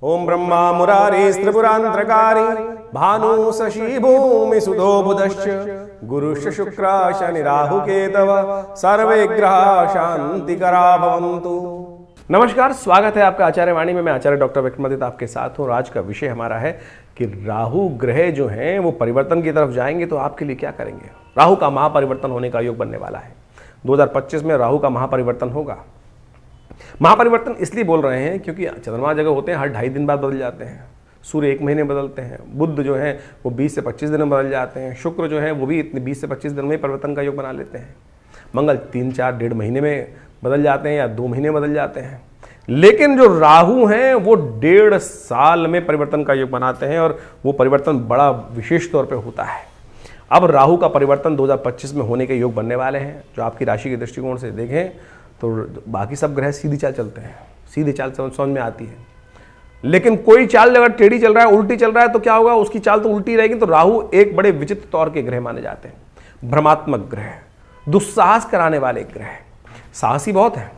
ओम ब्रह्मा मुरारी त्रिपुरांतरकारी भानु शशि भूमि सुधो बुधश्च गुरुश्च शुक्र शनि राहु केतव सर्वे ग्रह शांतिकरा भवन्तु। नमस्कार, स्वागत है आपका आचार्य वाणी में। मैं आचार्य डॉक्टर विक्रमादित्य आपके साथ हूँ। आज का विषय हमारा है कि राहु ग्रह जो हैं वो परिवर्तन की तरफ जाएंगे तो आपके लिए क्या करेंगे। राहु का महापरिवर्तन होने का योग बनने वाला है। 2025 में राहु का महापरिवर्तन होगा। महापरिवर्तन इसलिए बोल रहे हैं क्योंकि चंद्रमा जगह होते हैं हर 2.5 दिन बाद बदल जाते हैं। सूर्य 1 महीने बदलते हैं। बुध जो है वो 20 से 25 दिन में बदल जाते हैं। शुक्र जो है वो भी इतने 20 से 25 दिन में परिवर्तन का योग बना लेते हैं। मंगल 3-4 1.5 महीने में बदल जाते हैं या 2 महीने बदल जाते हैं। लेकिन जो राहु हैं वो 1.5 साल में परिवर्तन का योग बनाते हैं और वो परिवर्तन बड़ा विशेष तौर पर होता है। अब राहु का परिवर्तन 2025 में होने के योग बनने वाले हैं। जो आपकी राशि के दृष्टिकोण से देखें तो बाकी सब ग्रह सीधी चाल चलते हैं, सीधी चाल समझ में आती है। लेकिन कोई चाल अगर टेढ़ी चल रहा है, उल्टी चल रहा है तो क्या होगा, उसकी चाल तो उल्टी रहेगी। तो राहु एक बड़े विचित्र तौर के ग्रह माने जाते हैं। भ्रमात्मक ग्रह, दुस्साहस कराने वाले ग्रह। साहसी बहुत है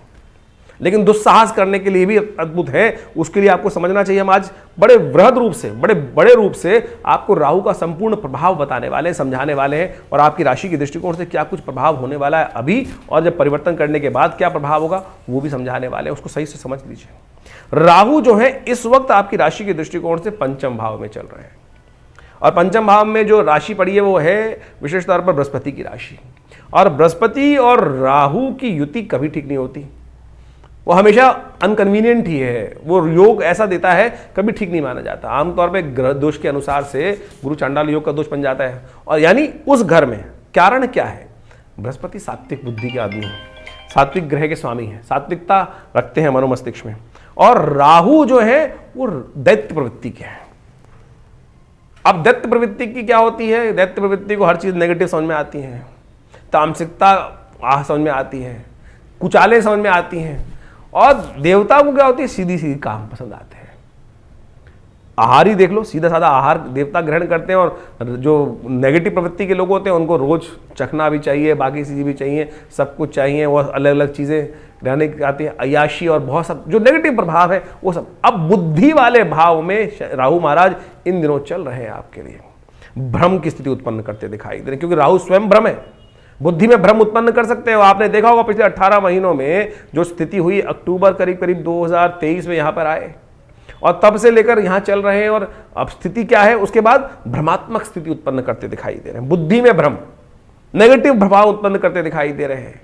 लेकिन दुस्साहस करने के लिए भी अद्भुत है। उसके लिए आपको समझना चाहिए। हम आज बड़े वृहद रूप से, बड़े रूप से आपको राहु का संपूर्ण प्रभाव बताने वाले हैं, समझाने वाले हैं और आपकी राशि के दृष्टिकोण से क्या कुछ प्रभाव होने वाला है अभी और जब परिवर्तन करने के बाद क्या प्रभाव होगा वो भी समझाने वाले हैं। उसको सही से समझ लीजिए। राहु जो है इस वक्त आपकी राशि के दृष्टिकोण से 5वें भाव में चल रहे हैं और 5वें भाव में जो राशि पड़ी है वो है विशेष तौर पर बृहस्पति की राशि। और बृहस्पति और राहु की युति कभी ठीक नहीं होती। वो हमेशा अनकन्वीनियंट ही है। वो योग ऐसा देता है कभी ठीक नहीं माना जाता। आमतौर पे ग्रह दोष के अनुसार से गुरु चांडाल योग का दोष बन जाता है। और यानी उस घर में कारण क्या है, बृहस्पति सात्विक बुद्धि के आदमी है, सात्विक ग्रह के स्वामी है, सात्विकता रखते हैं मनोमस्तिष्क में। और राहु जो है वो दैत्य प्रवृत्ति के है। अब दैत्य प्रवृत्ति की क्या होती है, दैत्य प्रवृत्ति को हर चीज नेगेटिव समझ में आती है, तामसिकता समझ में आती है, कुचाले समझ में आती हैं। और देवता को क्या होती है, सीधी सीधी काम पसंद आते हैं। आहार ही देख लो, सीधा साधा आहार देवता ग्रहण करते हैं। और जो नेगेटिव प्रवृत्ति के लोग होते हैं उनको रोज चखना भी चाहिए, बाकी चीज़ें भी चाहिए, सब कुछ चाहिए। वो अलग अलग चीज़ें रहने की आती है, अय्याशी और बहुत सब जो नेगेटिव प्रभाव है वो सब। अब बुद्धि वाले भाव में राहु महाराज इन दिनों चल रहे हैं आपके लिए। भ्रम की स्थिति उत्पन्न करते दिखाई दे रहे, क्योंकि राहु स्वयं भ्रम है। बुद्धि में भ्रम उत्पन्न कर सकते हो। आपने देखा होगा पिछले 18 महीनों में जो स्थिति हुई, अक्टूबर करीब 2023 में यहां पर आए और तब से लेकर यहां चल रहे हैं। और अब स्थिति क्या है, उसके बाद भ्रमात्मक स्थिति उत्पन्न करते दिखाई दे रहे हैं। बुद्धि में भ्रम, नेगेटिव प्रभाव उत्पन्न करते दिखाई दे रहे हैं।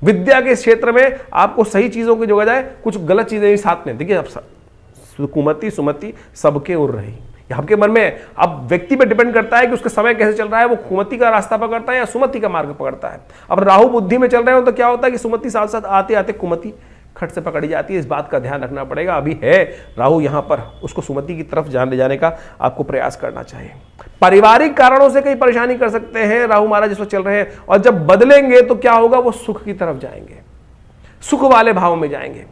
विद्या के क्षेत्र में आपको सही चीजों की जगह जाए कुछ गलत चीजें भी साथ में। देखिए, अब कुमति सुमति सबके उड़ रही आपके मन में। अब व्यक्ति पे डिपेंड करता है कि उसका समय कैसे चल रहा है, वो कुमति का रास्ता पकड़ता है या सुमति का मार्ग पकड़ता है। अब राहु बुद्धि में चल रहे हो तो क्या होता है कि सुमति साथ साथ आते आते कुमति खट से पकड़ी जाती है। इस बात का ध्यान रखना पड़ेगा। अभी है राहु यहाँ पर, उसको सुमति की तरफ ले जाने का आपको प्रयास करना चाहिए। पारिवारिक कारणों से कई परेशानी कर सकते हैं राहु महाराज इस वक्त चल रहे हैं। और जब बदलेंगे तो क्या होगा, वो सुख की तरफ जाएंगे, सुख वाले भाव में जाएंगे।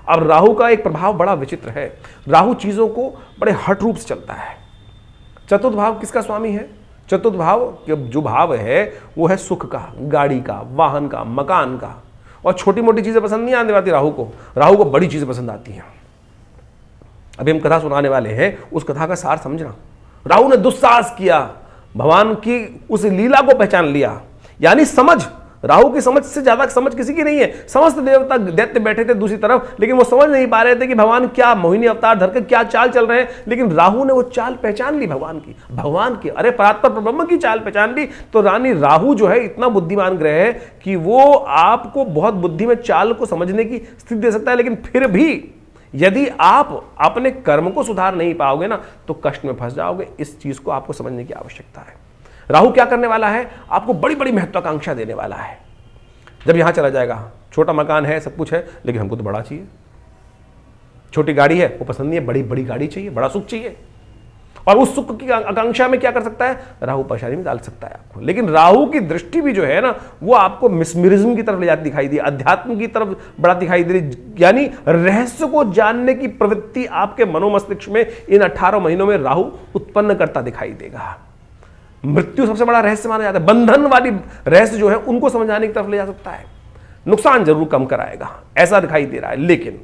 अब राहु का एक प्रभाव बड़ा विचित्र है। राहु चीजों को बड़े हठ रूप से चलता है। चतुर्थ भाव किसका स्वामी है, चतुर्थ भाव जो भाव है वो है सुख का, गाड़ी का, वाहन का, मकान का। और छोटी मोटी चीजें पसंद नहीं आने वाली राहु को। राहु को बड़ी चीजें पसंद आती हैं। अभी हम कथा सुनाने वाले हैं, उस कथा का सार समझना। राहु ने दुस्साहस किया, भगवान की उस लीला को पहचान लिया। यानी समझ, राहु की समझ से ज्यादा समझ किसी की नहीं है। समस्त देवता दैत्य बैठे थे दूसरी तरफ, लेकिन वो समझ नहीं पा रहे थे कि भगवान क्या मोहिनी अवतार धर के क्या चाल चल रहे हैं। लेकिन राहु ने वो चाल पहचान ली, भगवान की अरे परात्पर ब्रह्म की चाल पहचान ली। तो रानी राहु जो है इतना बुद्धिमान ग्रह है कि वो आपको बहुत बुद्धि में चाल को समझने की स्थिति दे सकता है। लेकिन फिर भी यदि आप अपने कर्म को सुधार नहीं पाओगे ना तो कष्ट में फंस जाओगे। इस चीज को आपको समझने की आवश्यकता है। राहु क्या करने वाला है, आपको बड़ी बड़ी महत्वाकांक्षा देने वाला है। जब यहां चला जाएगा, छोटा मकान है, सब कुछ है, लेकिन हमको तो बड़ा चाहिए। छोटी गाड़ी है वो पसंद नहीं है, बड़ी बड़ी गाड़ी चाहिए, बड़ा सुख चाहिए। और उस सुख की आकांक्षा में क्या कर सकता है, राहु परेशानी में डाल सकता है आपको। लेकिन राहु की दृष्टि भी जो है ना वो आपको मिस्मरिज्म की तरफ ले जाती दिखाई दी, अध्यात्म की तरफ बड़ा दिखाई दे रही। यानी रहस्य को जानने की प्रवृत्ति आपके मनोमस्तिष्क में इन 18 महीनों में राहु उत्पन्न करता दिखाई देगा। मृत्यु सबसे बड़ा रहस्य माना जाता है। बंधन वाली रहस्य जो है उनको समझाने की तरफ ले जा सकता है। नुकसान जरूर कम कराएगा, ऐसा दिखाई दे रहा है। लेकिन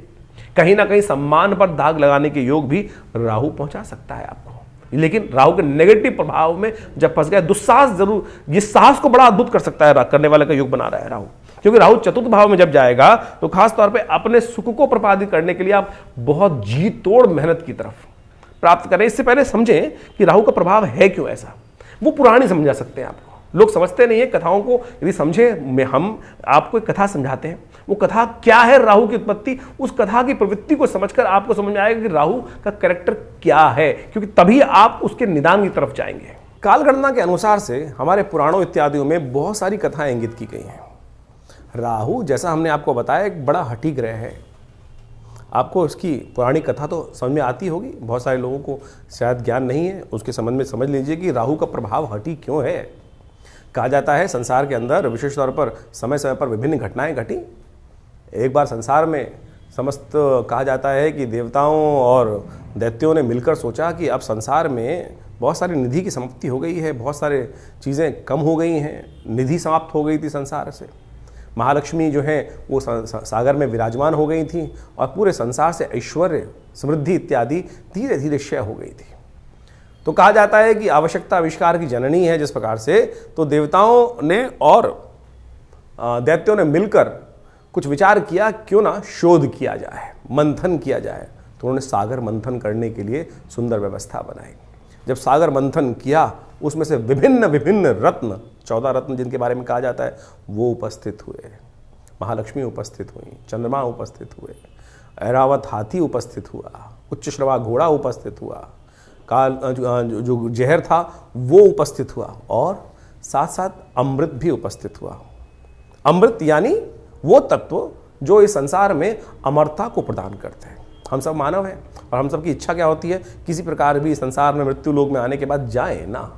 कहीं ना कहीं सम्मान पर दाग लगाने के योग भी राहु पहुंचा सकता है आपको। लेकिन राहु के नेगेटिव प्रभाव में जब फंस गया, दुस्साहस जरूर, ये साहस को बड़ा अद्भुत कर सकता है, करने वाले का योग बना रहा है राहु। क्योंकि राहु चतुर्थ भाव में जब जाएगा तो खास तौर पे अपने सुख को प्रपादित करने के लिए आप बहुत जी तोड़ मेहनत की तरफ प्राप्त करें। इससे पहले समझें कि राहु का प्रभाव है क्यों ऐसा, वो पुराणी समझा सकते हैं आपको। लोग समझते नहीं है कथाओं को, यदि समझे में हम आपको एक कथा समझाते हैं, वो कथा क्या है, राहु की उत्पत्ति, उस कथा की प्रवृत्ति को समझकर आपको समझ में आएगा कि राहु का कैरेक्टर क्या है, क्योंकि तभी आप उसके निदान की तरफ जाएंगे। कालगणना के अनुसार से हमारे पुराणों इत्यादियों में बहुत सारी कथाएं इंगित की गई हैं। राहु, जैसा हमने आपको बताया, एक बड़ा हठी ग्रह है। आपको इसकी पुरानी कथा तो समझ में आती होगी, बहुत सारे लोगों को शायद ज्ञान नहीं है, उसके संबंध में समझ लीजिए कि राहु का प्रभाव हठी क्यों है। कहा जाता है संसार के अंदर विशेष तौर पर समय समय पर विभिन्न घटनाएं घटी। एक बार संसार में समस्त कहा जाता है कि देवताओं और दैत्यों ने मिलकर सोचा कि अब संसार में बहुत सारी निधि की समाप्ति हो गई है, बहुत सारे चीज़ें कम हो गई हैं, निधि समाप्त हो गई थी संसार से। महालक्ष्मी जो है वो सागर में विराजमान हो गई थी और पूरे संसार से ऐश्वर्य, समृद्धि इत्यादि धीरे धीरे क्षय हो गई थी। तो कहा जाता है कि आवश्यकता आविष्कार की जननी है। जिस प्रकार से तो देवताओं ने और दैत्यों ने मिलकर कुछ विचार किया, क्यों ना शोध किया जाए, मंथन किया जाए। तो उन्होंने सागर मंथन करने के लिए सुंदर व्यवस्था बनाई। जब सागर मंथन किया, उसमें से विभिन्न विभिन्न रत्न, 14 रत्न जिनके बारे में कहा जाता है, वो उपस्थित हुए। महालक्ष्मी उपस्थित हुई, चंद्रमा उपस्थित हुए, ऐरावत हाथी उपस्थित हुआ, उच्च श्रवा घोड़ा उपस्थित हुआ, काल जो जहर था वो उपस्थित हुआ, और साथ साथ अमृत भी उपस्थित हुआ। अमृत यानी वो तत्व जो इस संसार में अमरता को प्रदान करते हैं। हम सब मानव हैं और हम सब की इच्छा क्या होती है, किसी प्रकार भी संसार में मृत्यु लोक में आने के बाद जाए ना,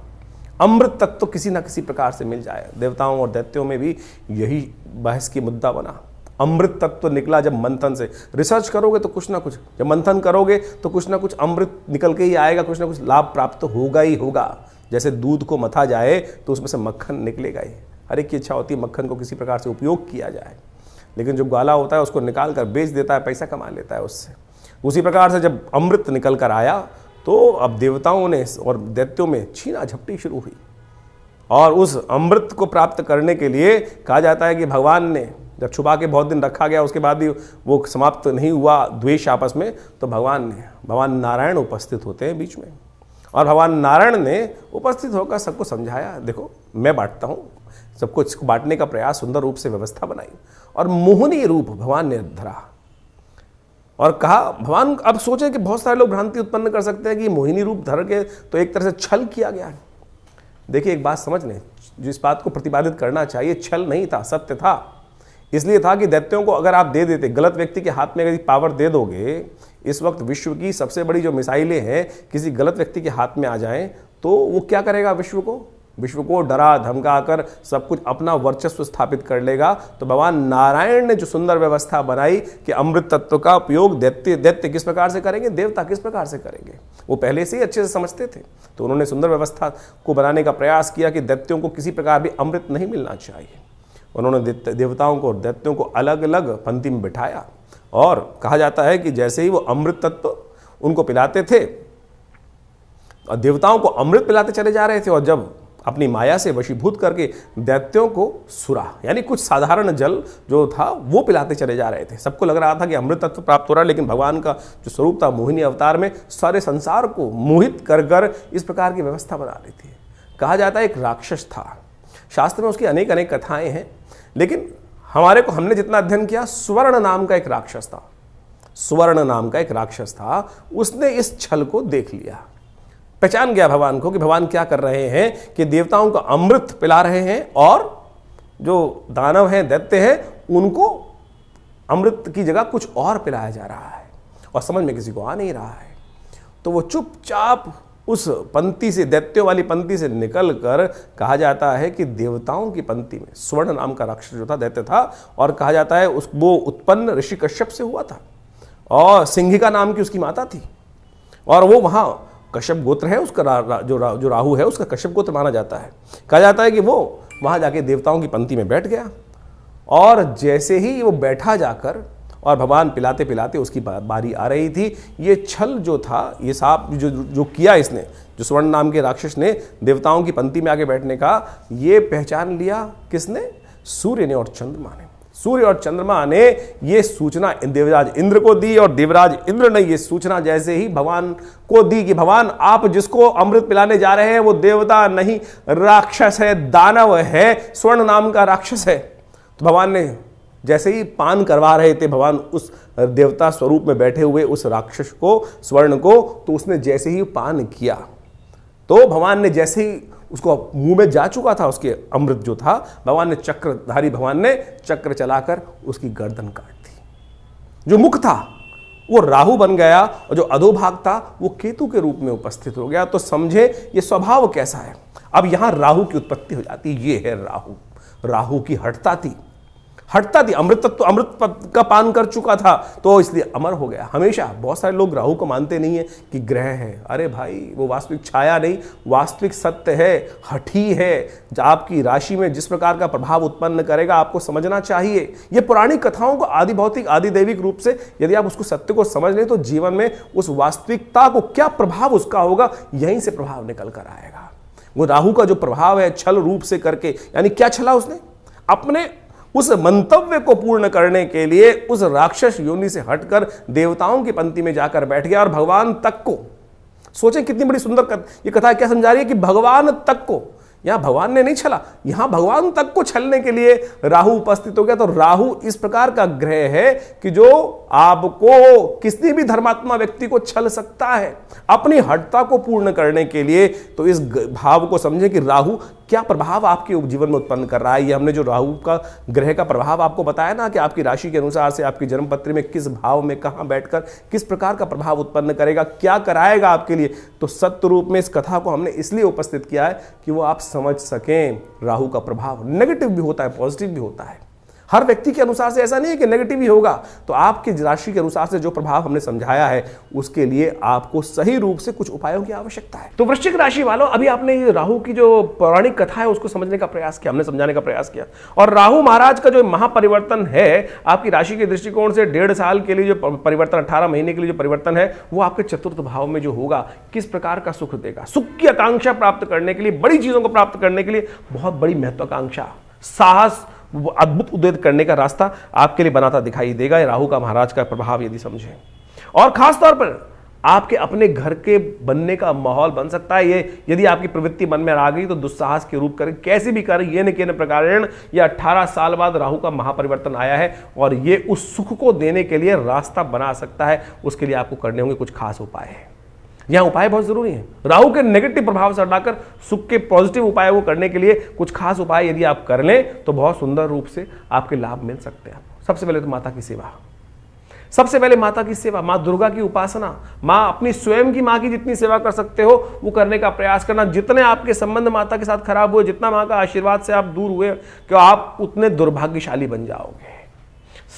अमृत तत्व तो किसी ना किसी प्रकार से मिल जाए। देवताओं और दैत्यों में भी यही बहस की मुद्दा बना। अमृत तत्व निकला जब मंथन से, रिसर्च करोगे तो कुछ ना कुछ, जब मंथन करोगे तो कुछ ना कुछ अमृत निकल के ही आएगा, कुछ ना कुछ लाभ प्राप्त तो होगा ही होगा। जैसे दूध को मथा जाए तो उसमें से मक्खन निकलेगा ही। हर एक की इच्छा होती है मक्खन को किसी प्रकार से उपयोग किया जाए, लेकिन जो ग्वाला होता है उसको निकाल कर बेच देता है, पैसा कमा लेता है उससे। उसी प्रकार से जब अमृत निकल कर आया तो अब देवताओं ने और दैत्यों में छीना झपटी शुरू हुई, और उस अमृत को प्राप्त करने के लिए कहा जाता है कि भगवान ने जब छुपा के बहुत दिन रखा गया, उसके बाद भी वो समाप्त नहीं हुआ द्वेष आपस में, तो भगवान नारायण उपस्थित होते हैं बीच में, और भगवान नारायण ने उपस्थित होकर सबको समझाया, देखो मैं बांटता हूँ, सबको इसको बांटने का प्रयास, सुंदर रूप से व्यवस्था बनाई, और मोहिनी रूप भगवान ने धरा और कहा, भगवान अब सोचे कि बहुत सारे लोग भ्रांति उत्पन्न कर सकते हैं कि मोहिनी रूप धर के तो एक तरह से छल किया गया है। देखिए एक बात समझ लें, जो इस बात को प्रतिपादित करना चाहिए, छल नहीं था, सत्य था। इसलिए था कि दैत्यों को अगर आप दे देते, गलत व्यक्ति के हाथ में अगर पावर दे दोगे, इस वक्त विश्व की सबसे बड़ी जो मिसाइलें हैं किसी गलत व्यक्ति के हाथ में आ जाएं तो वो क्या करेगा, विश्व को डरा धमका कर सब कुछ अपना वर्चस्व स्थापित कर लेगा। तो भगवान नारायण ने जो सुंदर व्यवस्था बनाई कि अमृत तत्व का उपयोग दैत्य किस प्रकार से करेंगे, देवता किस प्रकार से करेंगे, वो पहले से ही अच्छे से समझते थे। तो उन्होंने सुंदर व्यवस्था को बनाने का प्रयास किया कि दैत्यों को किसी प्रकार भी अमृत नहीं मिलना चाहिए। उन्होंने देवताओं को और दैत्यों को अलग अलग पंक्ति में बिठाया, और कहा जाता है कि जैसे ही वो अमृत तत्व उनको पिलाते थे, और देवताओं को अमृत पिलाते चले जा रहे थे, और जब अपनी माया से वशीभूत करके दैत्यों को सुरा यानी कुछ साधारण जल जो था वो पिलाते चले जा रहे थे। सबको लग रहा था कि अमृत तत्व प्राप्त हो रहा है, लेकिन भगवान का जो स्वरूप था मोहिनी अवतार में सारे संसार को मोहित कर कर इस प्रकार की व्यवस्था बना ली थी। कहा जाता है एक राक्षस था, शास्त्र में उसकी अनेक अनेक कथाएं हैं, लेकिन हमने जितना अध्ययन किया, स्वर्ण नाम का एक राक्षस था। स्वर्ण नाम का एक राक्षस था, उसने इस छल को देख लिया, पहचान गया भगवान को कि भगवान क्या कर रहे हैं कि देवताओं को अमृत पिला रहे हैं, और जो दानव हैं, दैत्य हैं, उनको अमृत की जगह कुछ और पिलाया जा रहा है, और समझ में किसी को आ नहीं रहा है। तो वो चुपचाप उस पंक्ति से, दैत्यों वाली पंक्ति से निकल कर, कहा जाता है कि देवताओं की पंक्ति में स्वर्ण नाम का राक्षस जो था, दैत्य था, और कहा जाता है वो उत्पन्न ऋषि कश्यप से हुआ था, और सिंहिका नाम की उसकी माता थी, और वो वहां कश्यप गोत्र है उसका, जो राहु है उसका कश्यप गोत्र माना जाता है। कहा जाता है कि वो वहां जाके देवताओं की पंक्ति में बैठ गया, और जैसे ही वो बैठा जाकर और भगवान पिलाते पिलाते उसकी बारी आ रही थी। ये छल जो था, ये सांप जो किया इसने, जो स्वर्ण नाम के राक्षस ने देवताओं की पंक्ति में आके बैठने का, ये पहचान लिया किसने? सूर्य ने और चंद्रमा ने। सूर्य और चंद्रमा ने ये सूचना देवराज इंद्र को दी, और देवराज इंद्र ने ये सूचना जैसे ही भगवान को दी कि भगवान आप जिसको अमृत पिलाने जा रहे हैं वो देवता नहीं, राक्षस है, दानव है, स्वर्ण नाम का राक्षस है। तो भगवान ने जैसे ही पान करवा रहे थे भगवान उस देवता स्वरूप में बैठे हुए उस राक्षस को, स्वर्ण को, तो उसने जैसे ही पान किया तो भगवान ने जैसे ही उसको मुंह में जा चुका था उसके अमृत जो था, भगवान ने चक्रधारी भगवान ने चक्र चलाकर उसकी गर्दन काट दी। जो मुख था वो राहु बन गया और जो अधोभाग था वो केतु के रूप में उपस्थित हो गया। तो समझे ये स्वभाव कैसा है। अब यहां राहु की उत्पत्ति हो जाती। ये है राहु। राहु की हठता थी, अमृत का पान कर चुका था तो इसलिए अमर हो गया। हमेशा बहुत सारे लोग राहु को मानते नहीं है कि ग्रह है। अरे भाई, वो वास्तविक छाया नहीं, वास्तविक सत्य है, हठी है। आपकी राशि में जिस प्रकार का प्रभाव उत्पन्न करेगा आपको समझना चाहिए। ये पुरानी कथाओं को आदि भौतिक आदि दैविक रूप से यदि आप उसको सत्य को समझ लें तो जीवन में उस वास्तविकता को क्या प्रभाव उसका होगा, यहीं से प्रभाव निकल कर आएगा। वो राहु का जो प्रभाव है छल रूप से करके, यानी क्या छला उसने? अपने उस मंतव्य को पूर्ण करने के लिए उस राक्षस योनि से हटकर देवताओं की पंक्ति में जाकर बैठ गया और भगवान तक को, सोचें कितनी बड़ी सुंदर ये कथा क्या समझा रही है कि भगवान तक को, यहां भगवान ने नहीं छला, यहां भगवान तक को छलने के लिए राहु उपस्थित हो गया। तो राहु इस प्रकार का ग्रह है कि जो आपको, किसी भी धर्मात्मा व्यक्ति को छल सकता है अपनी हठता को पूर्ण करने के लिए। तो इस भाव को समझें कि राहु क्या प्रभाव आपके जीवन में उत्पन्न कर रहा है। ये हमने जो राहु का ग्रह का प्रभाव आपको बताया ना कि आपकी राशि के अनुसार से आपकी जन्म पत्री में किस भाव में कहां बैठकर किस प्रकार का प्रभाव उत्पन्न करेगा, क्या कराएगा आपके लिए। तो सत्य रूप में इस कथा को हमने इसलिए उपस्थित किया है कि वो आप समझ सकें। राहु का प्रभाव नेगेटिव भी होता है, पॉजिटिव भी होता है। हर व्यक्ति के अनुसार से ऐसा नहीं है कि नेगेटिव ही होगा। तो आपकी राशि के अनुसार से जो प्रभाव हमने समझाया है उसके लिए आपको सही रूप से कुछ उपायों की आवश्यकता है। तो वृश्चिक राशि वालों, अभी आपने ये राहु की जो पौराणिक कथा है उसको समझने का प्रयास किया, हमने समझाने का प्रयास किया। और राहु महाराज का जो महापरिवर्तन है आपकी राशि के दृष्टिकोण से 1.5 साल के लिए जो परिवर्तन, 18 महीने के लिए जो परिवर्तन है वो आपके चतुर्थ भाव में जो होगा किस प्रकार का सुख देगा। सुख की आकांक्षा प्राप्त करने के लिए, बड़ी चीजों को प्राप्त करने के लिए बहुत बड़ी महत्वाकांक्षा, साहस, वो अद्भुत उद्देश्य करने का रास्ता आपके लिए बनाता दिखाई देगा राहु का महाराज का प्रभाव यदि समझें। और खास तौर पर आपके अपने घर के बनने का माहौल बन सकता है। ये यदि आपकी प्रवृत्ति मन में आ गई तो दुस्साहस के रूप करें, कैसे भी करें, ये न के प्रकार ये 18 साल बाद राहु का महापरिवर्तन आया है और ये उस सुख को देने के लिए रास्ता बना सकता है। उसके लिए आपको करने होंगे कुछ खास उपाय है। यहां उपाय बहुत जरूरी है। राहु के नेगेटिव प्रभाव से हटाकर सुख के पॉजिटिव उपाय को करने के लिए कुछ खास उपाय यदि आप कर लें तो बहुत सुंदर रूप से आपके लाभ मिल सकते हैं। सबसे पहले तो माता की सेवा, सबसे पहले माता की सेवा, मां दुर्गा की उपासना, मां अपनी स्वयं की मां की जितनी सेवा कर सकते हो वो करने का प्रयास करना। जितने आपके संबंध माता के साथ खराब हुए, जितना मां का आशीर्वाद से आप दूर हुए कि आप उतने दुर्भाग्यशाली बन जाओगे।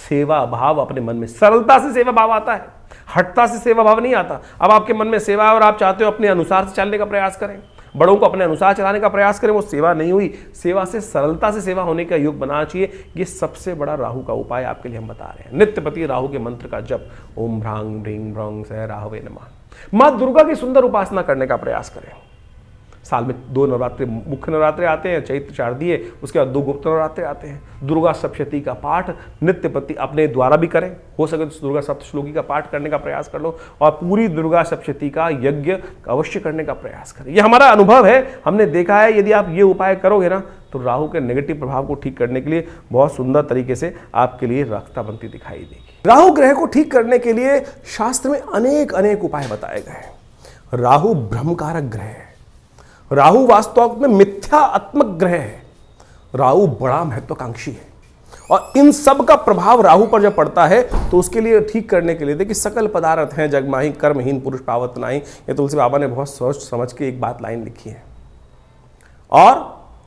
सेवा भाव अपने मन में, सरलता से सेवा भाव आता है, हठता से सेवा भाव नहीं आता। अब आपके मन में सेवा है और आप चाहते हो अपने अनुसार से चलने का प्रयास करें, बड़ों को अपने अनुसार चलाने का प्रयास करें, वो सेवा नहीं हुई। सेवा से, सरलता से सेवा होने का योग बनाना चाहिए। ये सबसे बड़ा राहु का उपाय आपके लिए हम बता रहे हैं। नित्यपति राहु के मंत्र का जप, ओम भ्रांग ह्रीं भ्रौं सह राहवे नमः। मां दुर्गा की सुंदर उपासना करने का प्रयास करें। साल में 2 नवरात्रि, मुख्य नवरात्रे आते हैं, चैत्र शारदीय, उसके बाद 2 गुप्त नवरात्रे आते हैं। दुर्गा सप्तशती का पाठ नित्यपति अपने द्वारा भी करें, हो सके तो दुर्गा सप्तश्लोकी का पाठ करने का प्रयास कर लो और पूरी दुर्गा सप्तशती का यज्ञ अवश्य करने का प्रयास करें। ये हमारा अनुभव है, हमने देखा है। यदि आप ये उपाय करोगे ना तो राहु के नेगेटिव प्रभाव को ठीक करने के लिए बहुत सुंदर तरीके से आपके लिए रास्ता बनती दिखाई देगी। राहु ग्रह को ठीक करने के लिए शास्त्र में अनेक अनेक उपाय बताए गए हैं। राहु भ्रमकारक ग्रह है, राहु वास्तव में मिथ्यात्मक ग्रह है, राहु बड़ा महत्वाकांक्षी है और इन सब का प्रभाव राहु पर जब पड़ता है तो उसके लिए ठीक करने के लिए देखिए, सकल पदार्थ हैं जगमाही कर्महीन पुरुष पावत नाही। ये तुलसी बाबा ने बहुत सोच समझ के एक बात लाइन लिखी है। और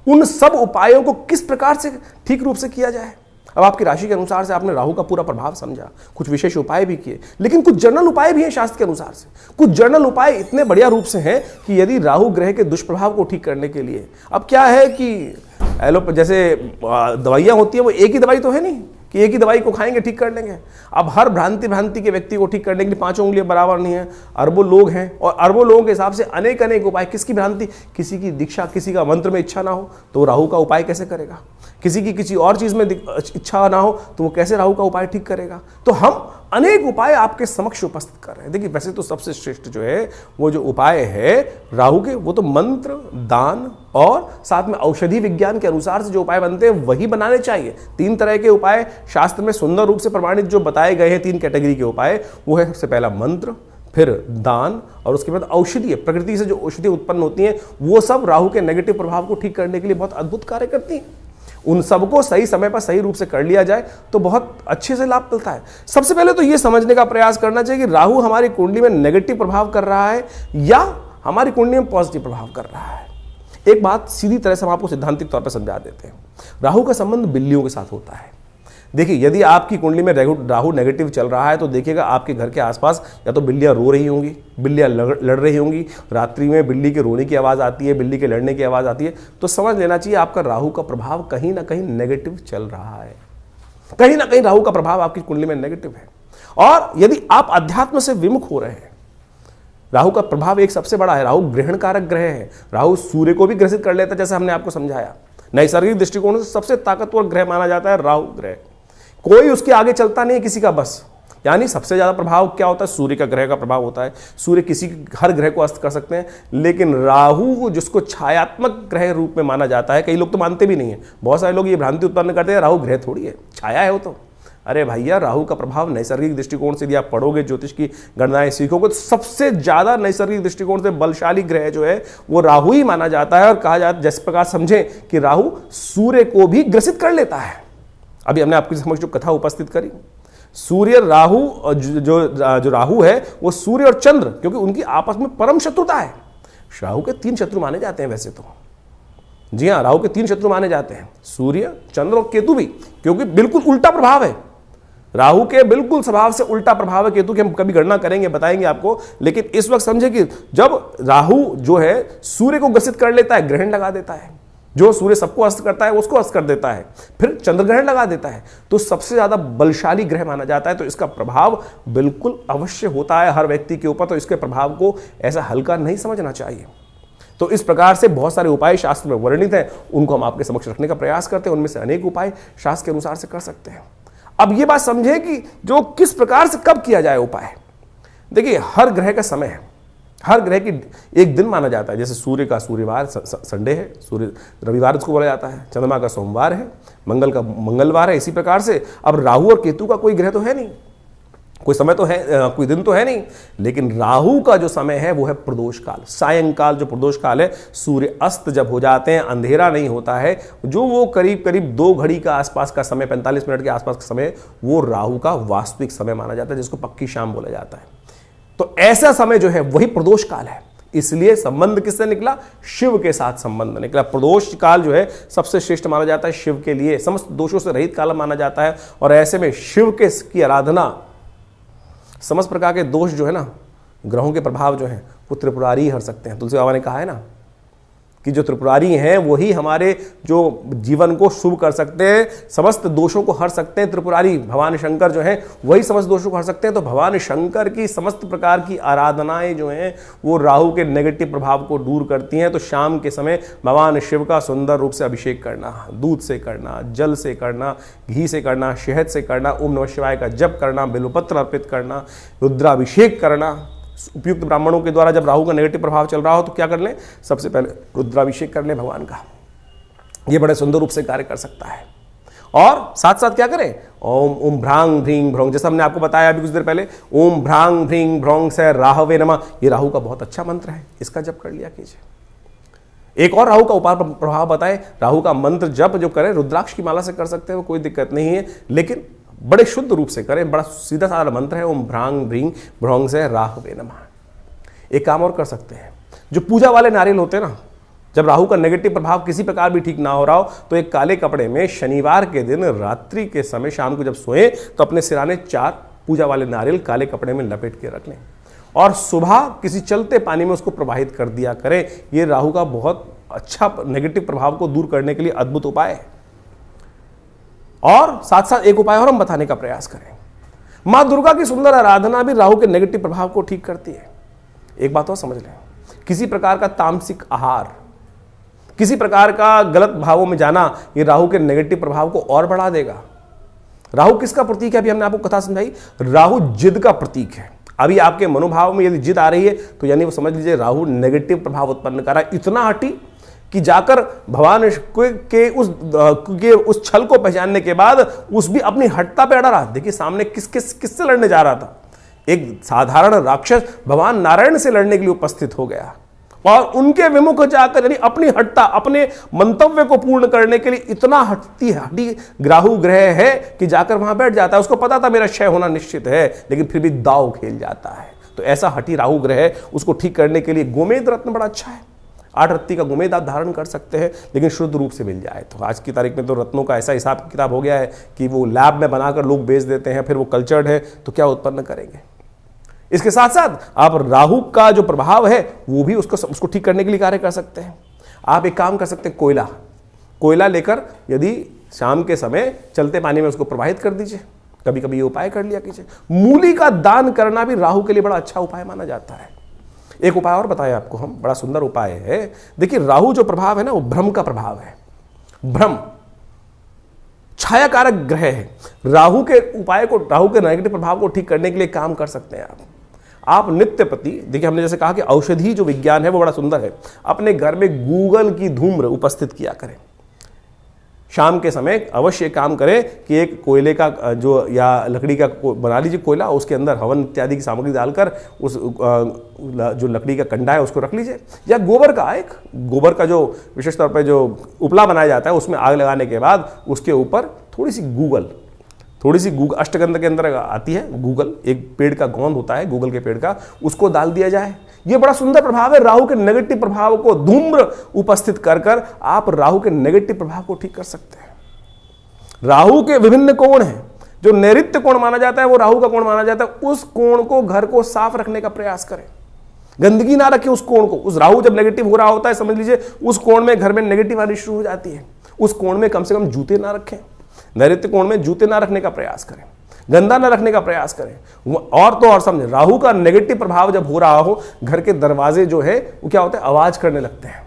उन सब उपायों को किस प्रकार से ठीक रूप से किया जाए। अब आपकी राशि के अनुसार से आपने राहु का पूरा प्रभाव समझा, कुछ विशेष उपाय भी किए, लेकिन कुछ जनरल उपाय भी हैं शास्त्र के अनुसार से। कुछ जनरल उपाय इतने बढ़िया रूप से हैं कि यदि राहु ग्रह के दुष्प्रभाव को ठीक करने के लिए, अब क्या है कि जैसे दवाइयां होती है वो एक ही दवाई तो है नहीं, कि एक ही दवाई को खाएंगे ठीक कर लेंगे। अब हर भ्रांति के व्यक्ति को ठीक करने के लिए 5 उंगलियां बराबर नहीं है, अरबों लोग हैं और अरबों लोगों के हिसाब से अनेक अनेक उपाय। किसकी भ्रांति, किसी की दीक्षा, किसी का मंत्र में इच्छा ना हो तो राहु का उपाय कैसे करेगा, किसी की किसी और चीज में इच्छा ना हो तो वो कैसे राहु का उपाय ठीक करेगा। तो हम अनेक उपाय आपके समक्ष उपस्थित कर रहे हैं। देखिए वैसे तो सबसे श्रेष्ठ जो है वो जो उपाय है राहु के, वो तो मंत्र, दान और साथ में औषधि विज्ञान के अनुसार से जो उपाय बनते हैं वही बनाने चाहिए। 3 तरह के उपाय शास्त्र में सुंदर रूप से प्रमाणित जो बताए गए हैं, 3 कैटेगरी के उपाय, वो है सबसे पहला मंत्र, फिर दान और उसके बाद औषधि। प्रकृति से जो औषधि उत्पन्न होती हैं वो सब राहु के नेगेटिव प्रभाव को ठीक करने के लिए बहुत अद्भुत कार्य करती हैं। उन सबको सही समय पर सही रूप से कर लिया जाए तो बहुत अच्छे से लाभ मिलता है। सबसे पहले तो यह समझने का प्रयास करना चाहिए कि राहु हमारी कुंडली में नेगेटिव प्रभाव कर रहा है या हमारी कुंडली में पॉजिटिव प्रभाव कर रहा है। एक बात सीधी तरह से हम आपको सिद्धांतिक तौर पर समझा देते हैं। राहु का संबंध बिल्लियों के साथ होता है। देखिए यदि आपकी कुंडली में राहु नेगेटिव चल रहा है तो देखिएगा आपके घर के आसपास या तो बिल्लियां रो रही होंगी, बिल्लियां लड़ रही होंगी, रात्रि में बिल्ली के रोने की आवाज़ आती है, बिल्ली के लड़ने की आवाज़ आती है, तो समझ लेना चाहिए आपका राहु का प्रभाव कहीं ना कहीं नेगेटिव चल रहा है। कहीं ना कहीं राहु का प्रभाव आपकी कुंडली में नेगेटिव है। और यदि आप अध्यात्म से विमुख हो रहे हैं, राहु का प्रभाव एक सबसे बड़ा है, राहु ग्रहण कारक ग्रह है। राहु सूर्य को भी ग्रसित कर लेता है, जैसे हमने आपको समझाया। नैसर्गिक दृष्टिकोण से सबसे ताकतवर ग्रह माना जाता है राहु ग्रह। कोई उसके आगे चलता नहीं है किसी का बस। यानी सबसे ज्यादा प्रभाव क्या होता है, सूर्य का ग्रह का प्रभाव होता है। सूर्य किसी हर ग्रह को अस्त कर सकते हैं, लेकिन राहु जिसको छायात्मक ग्रह रूप में माना जाता है, कई लोग तो मानते भी नहीं है। बहुत सारे लोग ये भ्रांति उत्पन्न करते हैं राहु ग्रह थोड़ी है, छाया है वो तो। अरे भैया राहु का प्रभाव नैसर्गिक दृष्टिकोण से यदि आप पढ़ोगे, ज्योतिष की गणनाएं सीखोगे, तो सबसे ज्यादा नैसर्गिक दृष्टिकोण से बलशाली ग्रह जो है वो राहु ही माना जाता है। और कहा जाता है, जिस प्रकार समझें कि राहु सूर्य को भी ग्रसित कर लेता है। अभी हमने आपके समक्ष जो कथा उपस्थित करी, सूर्य राहु जो राहु है वो सूर्य और चंद्र, क्योंकि उनकी आपस में परम शत्रुता है। राहु के 3 शत्रु माने जाते हैं वैसे तो। जी हां, राहु के 3 शत्रु माने जाते हैं, सूर्य, चंद्र और केतु भी, क्योंकि बिल्कुल उल्टा प्रभाव है। राहु के बिल्कुल स्वभाव से उल्टा प्रभाव है केतु की। हम कभी गणना करेंगे, बताएंगे आपको। लेकिन इस वक्त समझे कि जब राहु जो है सूर्य को ग्रसित कर लेता है, ग्रहण लगा देता है। जो सूर्य सबको अस्त करता है उसको अस्त कर देता है, फिर चंद्र ग्रहण लगा देता है, तो सबसे ज्यादा बलशाली ग्रह माना जाता है। तो इसका प्रभाव बिल्कुल अवश्य होता है हर व्यक्ति के ऊपर। तो इसके प्रभाव को ऐसा हल्का नहीं समझना चाहिए। तो इस प्रकार से बहुत सारे उपाय शास्त्र में वर्णित हैं, उनको हम आपके समक्ष रखने का प्रयास करते हैं। उनमें से अनेक उपाय शास्त्र के अनुसार से कर सकते हैं। अब ये बात समझे कि जो किस प्रकार से कब किया जाए उपाय। देखिए हर ग्रह का समय है, हर ग्रह की एक दिन माना जाता है। जैसे सूर्य का सूर्यवार संडे है, सूर्य रविवार उसको बोला जाता है, चंद्रमा का सोमवार है, मंगल का मंगलवार है। इसी प्रकार से अब राहु और केतु का कोई ग्रह तो है नहीं, कोई समय तो है, कोई दिन तो है नहीं। लेकिन राहु का जो समय है वो है प्रदोष काल, सायंकाल जो प्रदोष काल है। सूर्य अस्त जब हो जाते हैं, अंधेरा नहीं होता है, जो वो करीब करीब 2 घड़ी का आसपास का समय, 45 मिनट के आसपास का समय, वो राहु का वास्तविक समय माना जाता है, जिसको पक्की शाम बोला जाता है। तो ऐसा समय जो है वही प्रदोष काल है। इसलिए संबंध किससे निकला, शिव के साथ संबंध निकला। प्रदोष काल जो है सबसे श्रेष्ठ माना जाता है शिव के लिए, समस्त दोषों से रहित काल माना जाता है। और ऐसे में शिव के की आराधना, समस्त प्रकार के दोष जो है ना, ग्रहों के प्रभाव जो है वो त्रिपुरारी हर सकते हैं। तुलसी बाबा ने कहा है ना कि जो त्रिपुरारी हैं वही हमारे जो जीवन को शुभ कर सकते हैं, समस्त दोषों को हर सकते हैं। त्रिपुरारी भगवान शंकर जो हैं वही समस्त दोषों को हर सकते हैं। तो भगवान शंकर की समस्त प्रकार की आराधनाएं जो हैं वो राहु के नेगेटिव प्रभाव को दूर करती हैं। तो शाम के समय भगवान शिव का सुंदर रूप से अभिषेक करना, दूध से करना, जल से करना, घी से करना, शहद से करना, ओम नमः शिवाय का जप करना, बिल्वपत्र अर्पित करना, रुद्राभिषेक करना। उपयुक्त ब्राह्मणों के द्वारा जब राहु का नेगेटिव प्रभाव चल रहा हो तो क्या कर लें, सबसे पहले रुद्राभिषेक कर लें भगवान का। ये बड़े सुंदर रूप से कार्य कर सकता है। और साथ साथ क्या करें, ओम ओम भ्रांग भ्रींग भ्रौंग, जैसा हमने आपको बताया अभी कुछ देर पहले, ओम भ्रांग भ्रींग भ्रौंग से राहवे नमः, ये राहु का बहुत अच्छा मंत्र है, इसका जप कर लिया कीजिए। एक और राहु का उपाय प्रभाव बताए, राहु का मंत्र जप जो करें रुद्राक्ष की माला से कर सकते हैं, वो कोई दिक्कत नहीं है, लेकिन बड़े शुद्ध रूप से करें। बड़ा सीधा साधा मंत्र है, ओम भ्रांग भ्रींग भ्रौंग से राहवे नमः। एक काम और कर सकते हैं, जो पूजा वाले नारियल होते हैं ना, जब राहु का नेगेटिव प्रभाव किसी प्रकार भी ठीक ना हो रहा हो तो एक काले कपड़े में शनिवार के दिन रात्रि के समय शाम को जब सोए तो अपने सिराने 4 पूजा वाले नारियल काले कपड़े में लपेट के रख लें और सुबह किसी चलते पानी में उसको प्रवाहित कर दिया करें। यह राहु का बहुत अच्छा नेगेटिव प्रभाव को दूर करने के लिए अद्भुत उपाय है। और साथ साथ एक उपाय और हम बताने का प्रयास करें। मां दुर्गा की सुंदर आराधना भी राहु के नेगेटिव प्रभाव को ठीक करती है। एक बात और समझ लें, किसी प्रकार का तामसिक आहार, किसी प्रकार का गलत भावों में जाना, यह राहु के नेगेटिव प्रभाव को और बढ़ा देगा। राहु किसका प्रतीक है? अभी हमने आपको कथा समझाई, राहु जिद का प्रतीक है। अभी आपके मनोभाव में यदि जिद आ रही है तो यानी वो समझ लीजिए राहु नेगेटिव प्रभाव उत्पन्न कर रहा है। इतना हठी कि जाकर भगवान के उस छल को पहचानने के बाद उस भी अपनी हटता पे अड़ा रहा। देखिए सामने किससे लड़ने जा रहा था, एक साधारण राक्षस भगवान नारायण से लड़ने के लिए उपस्थित हो गया और उनके विमुख जाकर यानी अपनी हटता, अपने मंतव्य को पूर्ण करने के लिए इतना हटी राहु ग्रह है कि जाकर वहां बैठ जाता है। उसको पता था मेरा क्षय होना निश्चित है, लेकिन फिर भी दाव खेल जाता है। तो ऐसा हटी राहु ग्रह है, उसको ठीक करने के लिए गोमेद रत्न बड़ा अच्छा है। 8 रत्ती का गोमेद आप धारण कर सकते हैं, लेकिन शुद्ध रूप से मिल जाए। तो आज की तारीख में तो रत्नों का ऐसा हिसाब किताब हो गया है कि वो लैब में बनाकर लोग बेच देते हैं, फिर वो कल्चर्ड है तो क्या उत्पन्न करेंगे। इसके साथ साथ आप राहु का जो प्रभाव है वो भी उसको ठीक करने के लिए कार्य कर सकते हैं। आप एक काम कर सकते हैं, कोयला लेकर यदि शाम के समय चलते पानी में उसको प्रवाहित कर दीजिए। कभी कभी ये उपाय कर लिया कीजिए। मूली का दान करना भी राहु के लिए बड़ा अच्छा उपाय माना जाता है। एक उपाय और बताया आपको हम, बड़ा सुंदर उपाय है। देखिए राहु जो प्रभाव है ना, वो भ्रम का प्रभाव है। भ्रम छाया कारक ग्रह है। राहु के उपाय को, राहु के नेगेटिव प्रभाव को ठीक करने के लिए काम कर सकते हैं आप नित्य प्रति। देखिए हमने जैसे कहा कि औषधि जो विज्ञान है वो बड़ा सुंदर है। अपने घर में गूगल की धूम्र उपस्थित किया करें। शाम के समय अवश्य काम करें कि एक कोयले का जो या लकड़ी का बना लीजिए कोयला, उसके अंदर हवन इत्यादि की सामग्री डालकर उस जो लकड़ी का कंडा है उसको रख लीजिए। या गोबर का जो विशेष तौर पर जो उपला बनाया जाता है उसमें आग लगाने के बाद उसके ऊपर थोड़ी सी गूगल अष्टगंध के अंदर आती है गूगल, एक पेड़ का गोंद होता है गूगल के पेड़ का, उसको डाल दिया जाए। यह बड़ा सुंदर प्रभाव है। राहु के नेगेटिव प्रभाव को धूम्र उपस्थित कर आप राहु के नेगेटिव प्रभाव को ठीक कर सकते हैं। राहु के विभिन्न कोण हैं। जो नैऋत्य कोण माना जाता है वो राहु का कोण माना जाता है। उस कोण को, घर को साफ रखने का प्रयास करें। गंदगी ना रखें उस कोण को। उस राहु जब नेगेटिव हो रहा होता है, समझ लीजिए उस कोण में घर में नेगेटिव आनी शुरू हो जाती है। उस कोण में कम से कम जूते ना रखें। नैऋत्य कोण में जूते ना रखने का प्रयास करें, गंदा ना रखने का प्रयास करें। और तो और समझे, राहु का नेगेटिव प्रभाव जब हो रहा हो, घर के दरवाजे जो है वो क्या होते हैं, आवाज करने लगते हैं।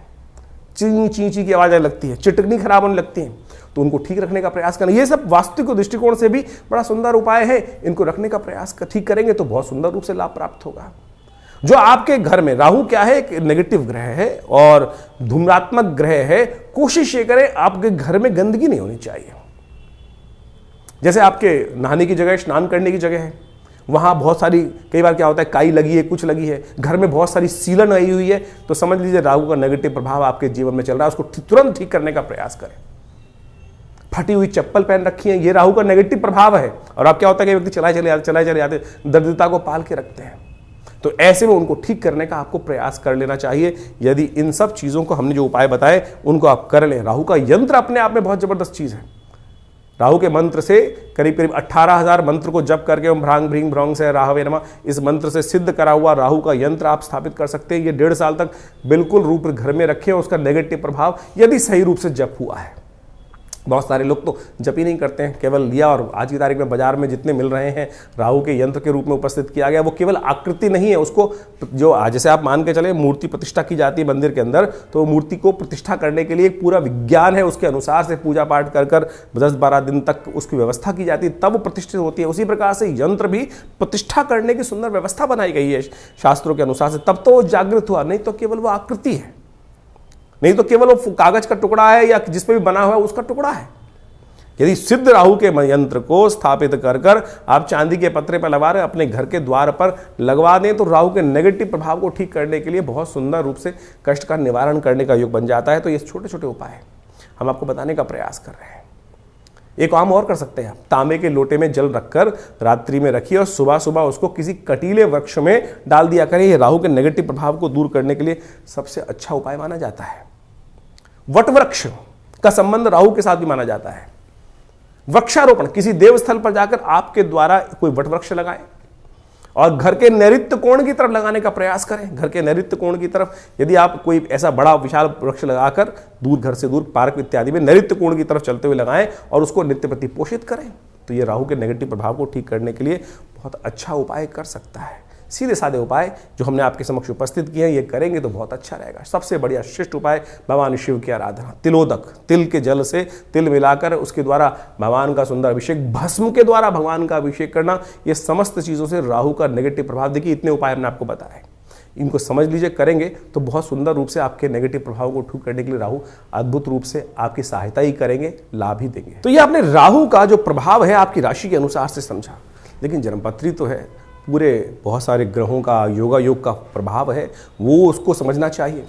ची ची की आवाज आने लगती है, चिटकनी खराब होने लगती है। तो उनको ठीक रखने का प्रयास करें। ये सब वास्तु दृष्टिकोण से भी बड़ा सुंदर उपाय है। इनको रखने का प्रयास ठीक करेंगे तो बहुत सुंदर रूप से लाभ प्राप्त होगा। जो आपके घर में राहु क्या है, एक नेगेटिव ग्रह है और धूम्रात्मक ग्रह है। कोशिश ये करें आपके घर में गंदगी नहीं होनी चाहिए। जैसे आपके नहाने की जगह, स्नान करने की जगह है, वहाँ बहुत सारी, कई बार क्या होता है काई लगी है, कुछ लगी है, घर में बहुत सारी सीलन आई हुई है, तो समझ लीजिए राहु का नेगेटिव प्रभाव आपके जीवन में चल रहा है। उसको तुरंत ठीक करने का प्रयास करें। फटी हुई चप्पल पहन रखी है, ये राहु का नेगेटिव प्रभाव है। और अब क्या होता है कि व्यक्ति चलाए चले जाते, दरिद्रता को पाल के रखते हैं। तो ऐसे में उनको ठीक करने का आपको प्रयास कर लेना चाहिए। यदि इन सब चीज़ों को हमने जो उपाय बताए उनको आप कर लें। राहु का यंत्र अपने आप में बहुत जबरदस्त चीज़ है। राहु के मंत्र से करीब 18,000 मंत्र को जप करके ओम भ्रांग भ्रीं भ्रौंग से राहवे नमः, इस मंत्र से सिद्ध करा हुआ राहु का यंत्र आप स्थापित कर सकते हैं। ये 1.5 साल तक बिल्कुल रूप घर में रखें। उसका नेगेटिव प्रभाव यदि सही रूप से जप हुआ है। बहुत सारे लोग तो जप ही नहीं करते हैं, केवल लिया और आज की तारीख में बाजार में जितने मिल रहे हैं राहु के यंत्र के रूप में उपस्थित किया गया, वो केवल आकृति नहीं है। उसको जो जैसे आप मान के चले मूर्ति प्रतिष्ठा की जाती है मंदिर के अंदर, तो मूर्ति को प्रतिष्ठा करने के लिए एक पूरा विज्ञान है। उसके अनुसार से पूजा पाठ कर 10-12 दिन तक उसकी व्यवस्था की जाती है, तब वो प्रतिष्ठित होती है। उसी प्रकार से यंत्र भी प्रतिष्ठा करने की सुंदर व्यवस्था बनाई गई है शास्त्रों के अनुसार से, तब तो वो जागृत हुआ। नहीं तो केवल वो आकृति है, नहीं तो केवल वो कागज का टुकड़ा है या जिस पे भी बना हुआ है उसका टुकड़ा है। यदि सिद्ध राहु के यंत्र को स्थापित कर आप चांदी के पत्रे पर लगा रहे अपने घर के द्वार पर लगवा दें, तो राहु के नेगेटिव प्रभाव को ठीक करने के लिए बहुत सुंदर रूप से कष्ट का निवारण करने का योग बन जाता है। तो ये छोटे छोटे उपाय हम आपको बताने का प्रयास कर रहे हैं। एक काम और कर सकते हैं आप, तांबे के लोटे में जल रखकर रात्रि में रखिए और सुबह सुबह उसको किसी कटीले वृक्ष में डाल दिया करें। यह राहु के नेगेटिव प्रभाव को दूर करने के लिए सबसे अच्छा उपाय माना जाता है। वट वृक्ष का संबंध राहु के साथ भी माना जाता है। वृक्षारोपण, किसी देवस्थल पर जाकर आपके द्वारा कोई वट वृक्ष लगाएं और घर के नैऋत्य कोण की तरफ लगाने का प्रयास करें। घर के नैऋत्य कोण की तरफ, यदि आप कोई ऐसा बड़ा विशाल वृक्ष लगाकर दूर, घर से दूर, पार्क इत्यादि में नैऋत्य कोण की तरफ चलते हुए लगाएं और उसको नित्य प्रति पोषित करें, तो ये राहु के नेगेटिव प्रभाव को ठीक करने के लिए बहुत अच्छा उपाय कर सकता है। सीधे साधे उपाय जो हमने आपके समक्ष उपस्थित किए हैं, ये करेंगे तो बहुत अच्छा रहेगा। सबसे बढ़िया श्रेष्ठ उपाय भगवान शिव की आराधना, तिलोदक, तिल के जल से तिल मिलाकर उसके द्वारा भगवान का सुंदर अभिषेक, भस्म के द्वारा भगवान का अभिषेक करना, ये समस्त चीज़ों से राहु का नेगेटिव प्रभाव, देखिए इतने उपाय हमने आपको बताए, इनको समझ लीजिए, करेंगे तो बहुत सुंदर रूप से आपके नेगेटिव प्रभाव को ठीक करने के लिए राहु अद्भुत रूप से आपकी सहायता ही करेंगे, लाभ ही देंगे। तो ये आपने राहु का जो प्रभाव है आपकी राशि के अनुसार से समझा, लेकिन जन्मपत्री तो है, पूरे बहुत सारे ग्रहों का योगा योग का प्रभाव है, वो उसको समझना चाहिए।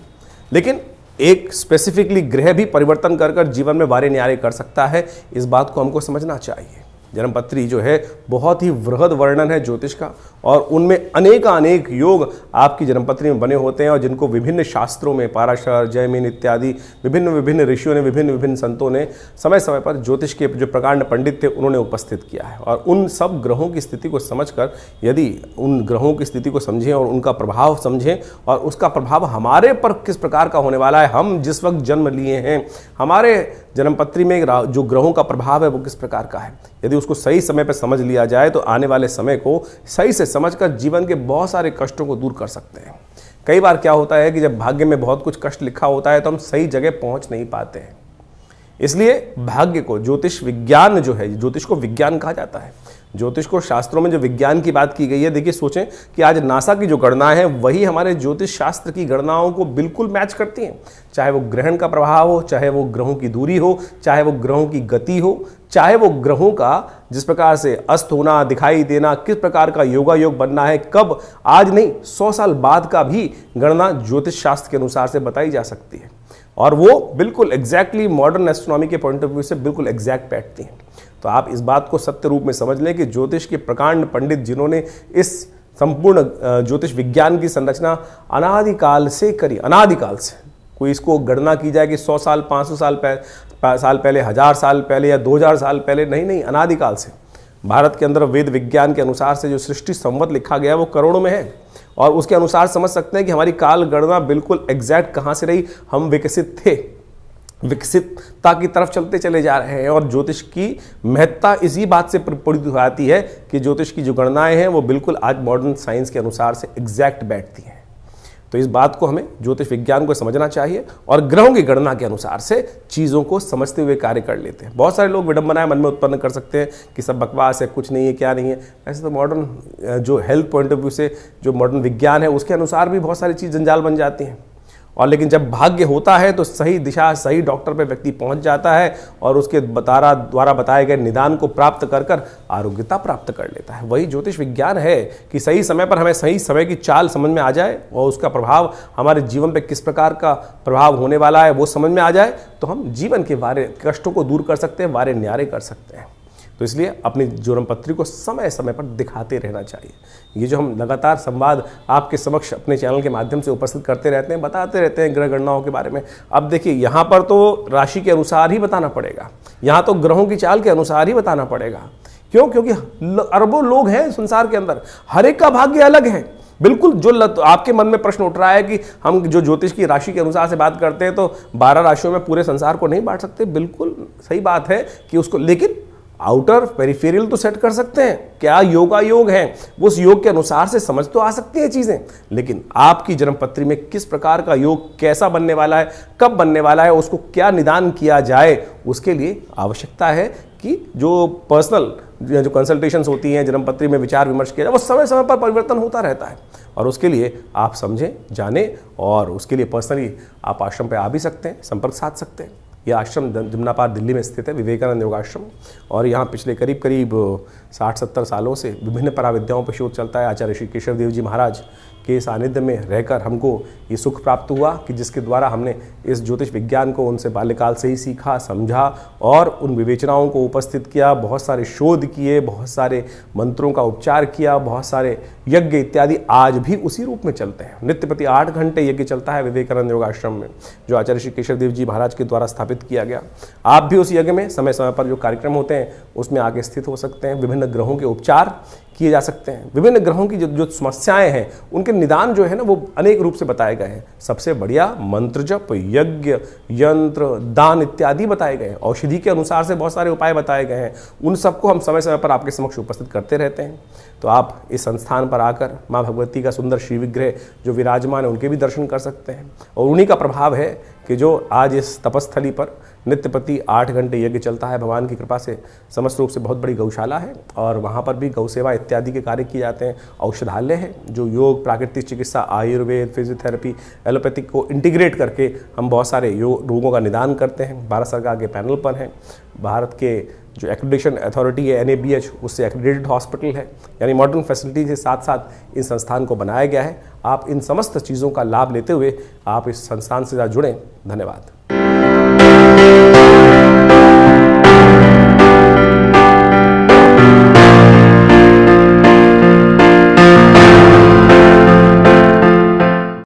लेकिन एक स्पेसिफिकली ग्रह भी परिवर्तन कर जीवन में वारे न्यारे कर सकता है, इस बात को हमको समझना चाहिए। जन्मपत्री जो है बहुत ही वृहद वर्णन है ज्योतिष का, और उनमें अनेक योग आपकी जन्मपत्री में बने होते हैं, और जिनको विभिन्न शास्त्रों में, पाराशर, जैमिन इत्यादि विभिन्न ऋषियों ने, विभिन्न संतों ने समय समय पर ज्योतिष के जो प्रकांड पंडित थे उन्होंने उपस्थित किया है। और उन सब ग्रहों की स्थिति को समझकर, यदि उन ग्रहों की स्थिति को समझें और उनका प्रभाव समझें, और उसका प्रभाव हमारे पर किस प्रकार का होने वाला है, हम जिस वक्त जन्म लिए हैं, हमारे जन्मपत्री में जो ग्रहों का प्रभाव है वो किस प्रकार का है, यदि उसको सही समय पर समझ लिया जाए तो आने वाले समय को सही से समझकर जीवन के बहुत सारे कष्टों को दूर कर सकते हैं। कई बार क्या होता है कि जब भाग्य में बहुत कुछ कष्ट लिखा होता है तो हम सही जगह पहुंच नहीं पाते हैं। इसलिए भाग्य को, ज्योतिष विज्ञान जो है, ज्योतिष को विज्ञान कहा जाता है, ज्योतिष को शास्त्रों में जो विज्ञान की बात की गई है, देखिए सोचें कि आज नासा की जो गणनाएं हैं वही हमारे ज्योतिष शास्त्र की गणनाओं को बिल्कुल मैच करती हैं। चाहे वो ग्रहण का प्रभाव हो, चाहे वो ग्रहों की दूरी हो, चाहे वो ग्रहों की गति हो, चाहे वो ग्रहों का जिस प्रकार से अस्त होना, दिखाई देना, किस प्रकार का योगा योग बनना है, कब, आज नहीं 100 साल बाद का भी गणना ज्योतिष शास्त्र के अनुसार से बताई जा सकती है, और वो बिल्कुल एग्जैक्टली मॉडर्न एस्ट्रोनॉमी के पॉइंट ऑफ व्यू से बिल्कुल एग्जैक्ट बैठती हैं। तो आप इस बात को सत्य रूप में समझ लें कि ज्योतिष के प्रकांड पंडित जिन्होंने इस संपूर्ण ज्योतिष विज्ञान की संरचना अनादिकाल से करी, अनादिकाल से, कोई इसको गणना की जाए कि 100 साल, 500 साल पहले, 1000 साल पहले या 2000 साल पहले, नहीं, अनादिकाल से भारत के अंदर वेद विज्ञान के अनुसार से जो सृष्टि संवत लिखा गया वो करोड़ों में है, और उसके अनुसार समझ सकते हैं कि हमारी काल गणना बिल्कुल एग्जैक्ट कहाँ से रही। हम विकसित थे, विकसितता की तरफ चलते चले जा रहे हैं, और ज्योतिष की महत्ता इसी बात से प्रपूरित हो जाती है कि ज्योतिष की जो गणनाएं हैं वो बिल्कुल आज मॉडर्न साइंस के अनुसार से एग्जैक्ट बैठती हैं। तो इस बात को हमें ज्योतिष विज्ञान को समझना चाहिए, और ग्रहों की गणना के अनुसार से चीज़ों को समझते हुए कार्य कर लेते हैं। बहुत सारे लोग विडंबनाएं मन में उत्पन्न कर सकते हैं कि सब बकवास है, कुछ नहीं है, क्या नहीं है। ऐसे तो मॉडर्न जो हेल्थ पॉइंट ऑफ व्यू से जो मॉडर्न विज्ञान है उसके अनुसार भी बहुत सारी चीज़ जंजाल बन जाती हैं। और लेकिन जब भाग्य होता है तो सही दिशा, सही डॉक्टर पे व्यक्ति पहुंच जाता है, और उसके द्वारा बताए गए निदान को प्राप्त कर आरोग्यता प्राप्त कर लेता है। वही ज्योतिष विज्ञान है कि सही समय पर हमें सही समय की चाल समझ में आ जाए, और उसका प्रभाव हमारे जीवन पे किस प्रकार का प्रभाव होने वाला है वो समझ में आ जाए, तो हम जीवन के वारे कष्टों को दूर कर सकते हैं, वारे न्यारे कर सकते हैं। तो इसलिए अपनी जन्मपत्री को समय समय पर दिखाते रहना चाहिए। ये जो हम लगातार संवाद आपके समक्ष अपने चैनल के माध्यम से उपस्थित करते रहते हैं, बताते रहते हैं ग्रह गणनाओं के बारे में। अब देखिए यहाँ पर तो राशि के अनुसार ही बताना पड़ेगा, यहाँ तो ग्रहों की चाल के अनुसार ही बताना पड़ेगा। क्यों? क्योंकि अरबों लोग हैं संसार के अंदर, हर एक का भाग्य अलग है। बिल्कुल जो आपके मन में प्रश्न उठ रहा है कि हम जो ज्योतिष की राशि के अनुसार से बात करते हैं तो 12 राशियों में पूरे संसार को नहीं बांट सकते, बिल्कुल सही बात है कि उसको, लेकिन आउटर पेरिफेरियल तो सेट कर सकते हैं। क्या योगा योग है, उस योग के अनुसार से समझ तो आ सकती हैं चीजें, लेकिन आपकी जन्मपत्री में किस प्रकार का योग कैसा बनने वाला है, कब बनने वाला है, उसको क्या निदान किया जाए, उसके लिए आवश्यकता है कि जो पर्सनल जो कंसल्टेशंस होती हैं, जन्मपत्री में विचार विमर्श किया जाए, वो समय समय पर परिवर्तन होता रहता है। और उसके लिए आप समझें, जानें, और उसके लिए पर्सनली आप आश्रम पर आ भी सकते हैं, संपर्क साध सकते हैं। यह आश्रम जमुना पार दिल्ली में स्थित है, विवेकानंद योगाश्रम, और यहाँ पिछले करीब 60-70 सालों से विभिन्न पराविद्याओं पर शोध चलता है। आचार्य श्री केशव देव जी महाराज के सानिध्य में रहकर हमको ये सुख प्राप्त हुआ कि जिसके द्वारा हमने इस ज्योतिष विज्ञान को उनसे बाल्यकाल से ही सीखा, समझा, और उन विवेचनाओं को उपस्थित किया, बहुत सारे शोध किए, बहुत सारे मंत्रों का उपचार किया, बहुत सारे यज्ञ इत्यादि आज भी उसी रूप में चलते हैं। नित्य प्रति 8 घंटे यज्ञ चलता है विवेकानंद योगाश्रम में, जो आचार्य श्री केशव देव जी महाराज के द्वारा स्थापित किया गया। आप भी उस यज्ञ में समय समय पर जो कार्यक्रम होते हैं उसमें आगे स्थित हो सकते हैं। विभिन्न ग्रहों के उपचार किए जा सकते हैं। विभिन्न ग्रहों की जो समस्याएं हैं उनके निदान जो है ना वो अनेक रूप से बताए गए हैं। सबसे बढ़िया मंत्र जप, यज्ञ, यंत्र, दान इत्यादि बताए गए हैं। औषधि के अनुसार से बहुत सारे उपाय बताए गए हैं। उन सबको हम समय समय पर आपके समक्ष उपस्थित करते रहते हैं। तो आप इस संस्थान पर आकर माँ भगवती का सुंदर श्री विग्रह जो विराजमान है उनके भी दर्शन कर सकते हैं। और उन्हीं का प्रभाव है कि जो आज इस तपस्थली पर नित्य प्रति 8 घंटे यज्ञ चलता है। भगवान की कृपा से समस्त रूप से बहुत बड़ी गौशाला है और वहाँ पर भी गौ सेवा इत्यादि के कार्य किए जाते हैं। औषधालय है जो योग, प्राकृतिक चिकित्सा, आयुर्वेद, फिजियोथेरेपी, एलोपैथिक को इंटीग्रेट करके हम बहुत सारे रोगों का निदान करते हैं। भारत सरकार के पैनल पर हैं। भारत के जो एक्रेडिटेशन अथॉरिटी है NABH, उससे एक्रेडिटेड हॉस्पिटल है। यानी मॉडर्न फैसिलिटी के साथ साथ इस संस्थान को बनाया गया है। आप इन समस्त चीज़ों का लाभ लेते हुए आप इस संस्थान से जुड़ें। धन्यवाद।